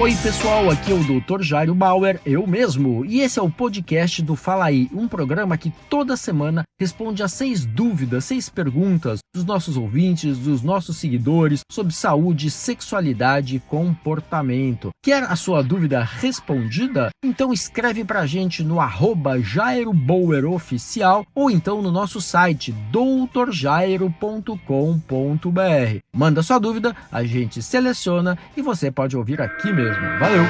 Oi pessoal, aqui é o Dr. Jairo Bauer, eu mesmo, e esse é o podcast do Fala Aí, um programa que toda semana responde a 6 dúvidas, 6 perguntas dos nossos ouvintes, dos nossos seguidores sobre saúde, sexualidade e comportamento. Quer a sua dúvida respondida? Então escreve pra gente no @JairoBauerOficial ou então no nosso site doutorjairo.com.br. Manda sua dúvida, a gente seleciona e você pode ouvir aqui mesmo. Valeu!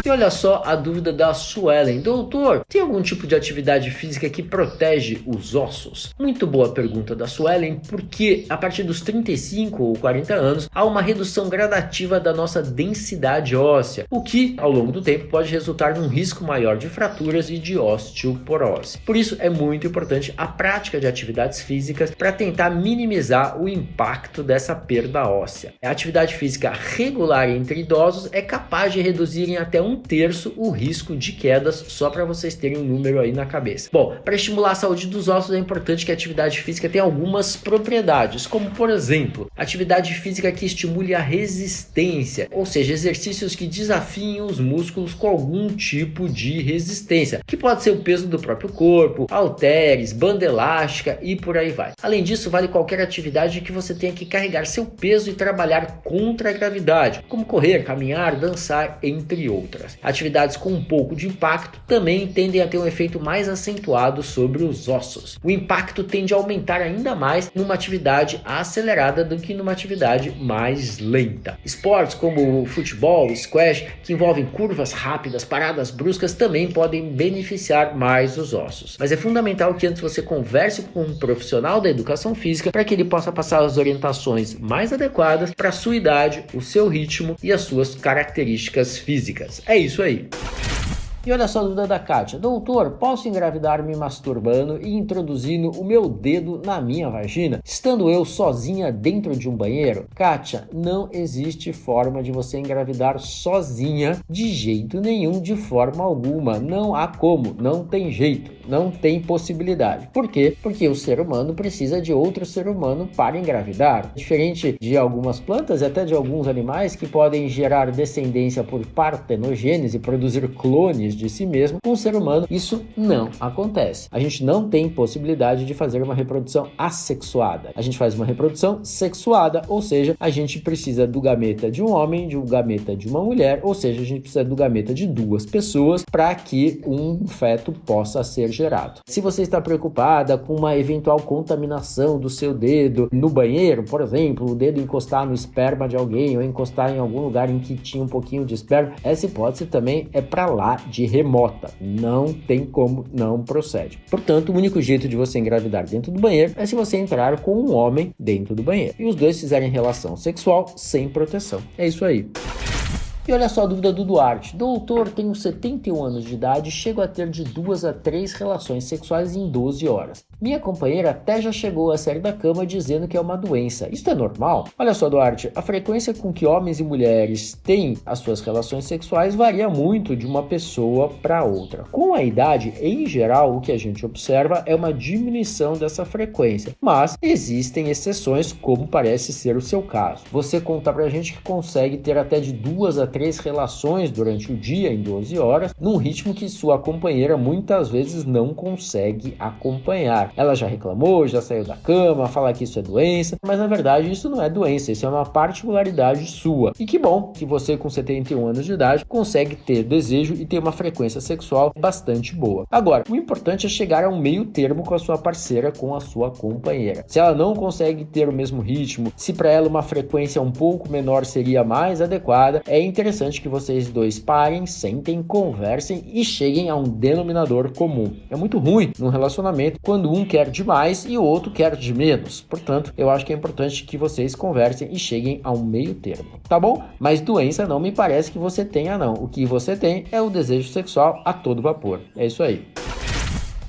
E olha só a dúvida da Suelen. Doutor, tem algum tipo de atividade física que protege os ossos? Muito boa pergunta da Suelen, porque a partir dos 35 ou 40 anos há uma redução gradativa da nossa densidade óssea, o que ao longo do tempo pode resultar num risco maior de fraturas e de osteoporose. Por isso é muito importante a prática de atividades físicas para tentar minimizar o impacto dessa perda óssea. A atividade física regular entre idosos é capaz de reduzir em até 1/3 o risco de quedas, só para vocês terem um número aí na cabeça. Bom, para estimular a saúde dos ossos é importante que a atividade física tenha algumas propriedades, como por exemplo, atividade física que estimule a resistência, ou seja, exercícios que desafiem os músculos com algum tipo de resistência, que pode ser o peso do próprio corpo, halteres, banda elástica e por aí vai. Além disso, vale qualquer atividade que você tenha que carregar seu peso e trabalhar contra a gravidade, como correr, caminhar, dançar, entre outras. Atividades com um pouco de impacto também tendem a ter um efeito mais acentuado sobre os ossos. O impacto tende a aumentar ainda mais numa atividade acelerada do que numa atividade mais lenta. Esportes como o futebol, o squash, que envolvem curvas rápidas, paradas bruscas, também podem beneficiar mais os ossos. Mas é fundamental que antes você converse com um profissional da educação física para que ele possa passar as orientações mais adequadas para a sua idade, o seu ritmo e as suas características físicas. É isso aí. E olha só a dúvida da Kátia. Doutor, posso engravidar me masturbando e introduzindo o meu dedo na minha vagina, estando eu sozinha dentro de um banheiro? Kátia, não existe forma de você engravidar sozinha de jeito nenhum, de forma alguma. Não há como, não tem jeito, não tem possibilidade. Por quê? Porque o ser humano precisa de outro ser humano para engravidar. Diferente de algumas plantas e até de alguns animais que podem gerar descendência por partenogênese, produzir clones de si mesmo, com o ser humano isso não acontece. A gente não tem possibilidade de fazer uma reprodução assexuada. A gente faz uma reprodução sexuada, ou seja, a gente precisa do gameta de um homem, de um gameta de uma mulher, ou seja, a gente precisa do gameta de 2 pessoas para que um feto possa ser gerado. Se você está preocupada com uma eventual contaminação do seu dedo no banheiro, por exemplo, o dedo encostar no esperma de alguém ou encostar em algum lugar em que tinha um pouquinho de esperma, essa hipótese também é para lá de remota. Não tem como, não procede. Portanto, o único jeito de você engravidar dentro do banheiro é se você entrar com um homem dentro do banheiro e os dois fizerem relação sexual sem proteção. É isso aí. E olha só a dúvida do Duarte. Doutor, tenho 71 anos de idade e chego a ter de 2 a 3 relações sexuais em 12 horas. Minha companheira até já chegou a sair da cama dizendo que é uma doença. Isso é normal? Olha só, Duarte, a frequência com que homens e mulheres têm as suas relações sexuais varia muito de uma pessoa para outra. Com a idade, em geral, o que a gente observa é uma diminuição dessa frequência. Mas existem exceções, como parece ser o seu caso. Você conta pra gente que consegue ter até de 2 a 3 relações durante o dia em 12 horas, num ritmo que sua companheira muitas vezes não consegue acompanhar. Ela já reclamou, já saiu da cama, fala que isso é doença, mas na verdade isso não é doença, isso é uma particularidade sua. E que bom que você com 71 anos de idade consegue ter desejo e ter uma frequência sexual bastante boa. Agora, o importante é chegar a um meio termo com a sua parceira, com a sua companheira. Se ela não consegue ter o mesmo ritmo, se para ela uma frequência um pouco menor seria mais adequada, é interessante que vocês dois parem, sentem, conversem e cheguem a um denominador comum. É muito ruim num relacionamento quando um quer demais e o outro quer de menos. Portanto, eu acho que é importante que vocês conversem e cheguem a um meio termo, tá bom? Mas doença não me parece que você tenha, não. O que você tem é o desejo sexual a todo vapor. É isso aí.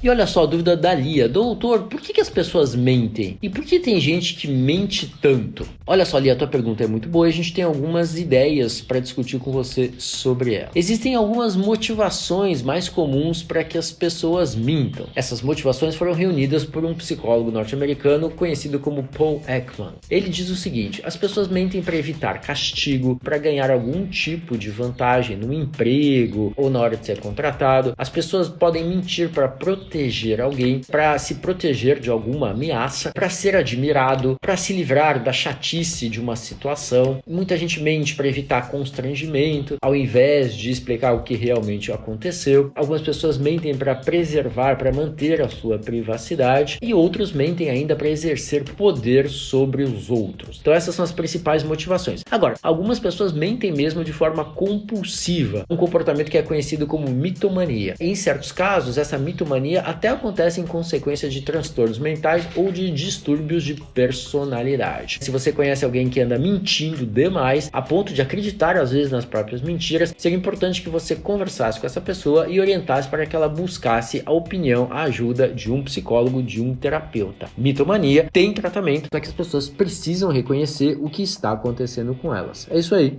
E olha só a dúvida da Lia. Doutor, por que as pessoas mentem? E por que tem gente que mente tanto? Olha só, Lia, a tua pergunta é muito boa e a gente tem algumas ideias para discutir com você sobre ela. Existem algumas motivações mais comuns para que as pessoas mintam. Essas motivações foram reunidas por um psicólogo norte-americano conhecido como Paul Ekman. Ele diz o seguinte: as pessoas mentem para evitar castigo, para ganhar algum tipo de vantagem no emprego ou na hora de ser contratado. As pessoas podem mentir para proteger alguém, para se proteger de alguma ameaça, para ser admirado, para se livrar da chatice de uma situação. Muita gente mente para evitar constrangimento, ao invés de explicar o que realmente aconteceu. Algumas pessoas mentem para preservar, para manter a sua privacidade, e outros mentem ainda para exercer poder sobre os outros. Então essas são as principais motivações. Agora, algumas pessoas mentem mesmo de forma compulsiva, um comportamento que é conhecido como mitomania. Em certos casos, essa mitomania até acontece em consequência de transtornos mentais ou de distúrbios de personalidade. Se você conhece alguém que anda mentindo demais, a ponto de acreditar às vezes nas próprias mentiras, seria importante que você conversasse com essa pessoa e orientasse para que ela buscasse a opinião, a ajuda de um psicólogo, de um terapeuta. Mitomania tem tratamento, só que as pessoas precisam reconhecer o que está acontecendo com elas. É isso aí.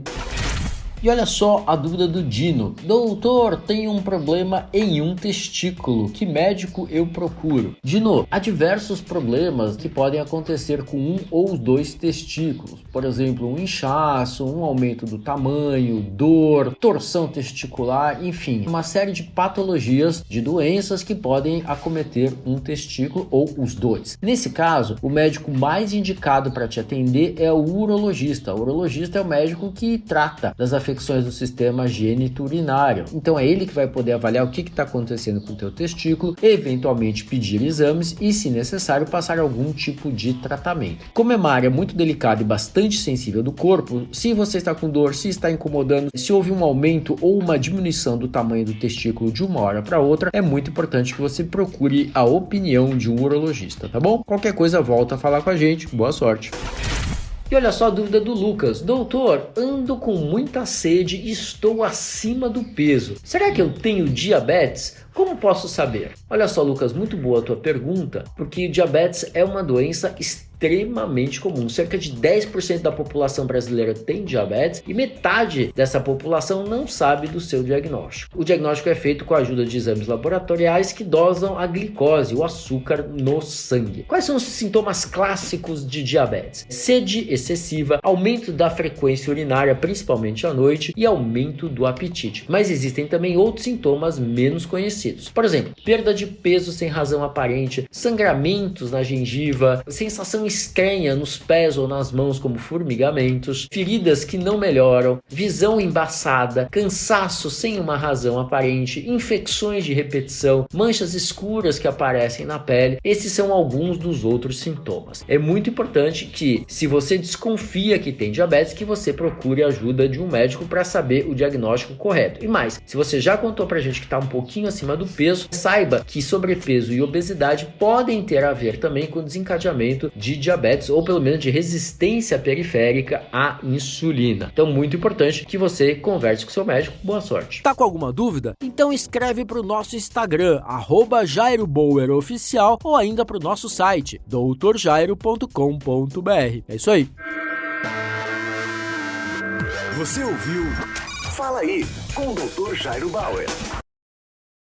E olha só a dúvida do Dino. Doutor, tenho um problema em um testículo. Que médico eu procuro? Dino, há diversos problemas que podem acontecer com um ou dois testículos. Por exemplo, um inchaço, um aumento do tamanho, dor, torção testicular, enfim, uma série de patologias, de doenças que podem acometer um testículo ou os dois. Nesse caso, o médico mais indicado para te atender é o urologista. O urologista é o médico que trata das afecções do sistema geniturinário. Então é ele que vai poder avaliar o que está acontecendo com o teu testículo, eventualmente pedir exames e, se necessário, passar algum tipo de tratamento. Como é uma área muito delicada e bastante sensível do corpo, se você está com dor, se está incomodando, se houve um aumento ou uma diminuição do tamanho do testículo de uma hora para outra, é muito importante que você procure a opinião de um urologista, tá bom? Qualquer coisa, volta a falar com a gente. Boa sorte! E olha só a dúvida do Lucas. Doutor, ando com muita sede e estou acima do peso. Será que eu tenho diabetes? Como posso saber? Olha só, Lucas, muito boa a tua pergunta, porque diabetes é uma doença extremamente comum. Cerca de 10% da população brasileira tem diabetes e metade dessa população não sabe do seu diagnóstico. O diagnóstico é feito com a ajuda de exames laboratoriais que dosam a glicose, o açúcar no sangue. Quais são os sintomas clássicos de diabetes? Sede excessiva, aumento da frequência urinária, principalmente à noite, e aumento do apetite. Mas existem também outros sintomas menos conhecidos. Por exemplo, perda de peso sem razão aparente, sangramentos na gengiva, sensação estranha nos pés ou nas mãos como formigamentos, feridas que não melhoram, visão embaçada, cansaço sem uma razão aparente, infecções de repetição, manchas escuras que aparecem na pele. Esses são alguns dos outros sintomas. É muito importante que, se você desconfia que tem diabetes, que você procure a ajuda de um médico para saber o diagnóstico correto. E mais, se você já contou pra gente que está um pouquinho acima do peso, saiba que sobrepeso e obesidade podem ter a ver também com o desencadeamento de diabetes ou pelo menos de resistência periférica à insulina. Então, muito importante que você converse com seu médico. Boa sorte. Tá com alguma dúvida? Então escreve para o nosso Instagram, @JairoBauerOficial, ou ainda para o nosso site, doutorjairo.com.br. É isso aí. Você ouviu Fala Aí, com o Dr. Jairo Bauer.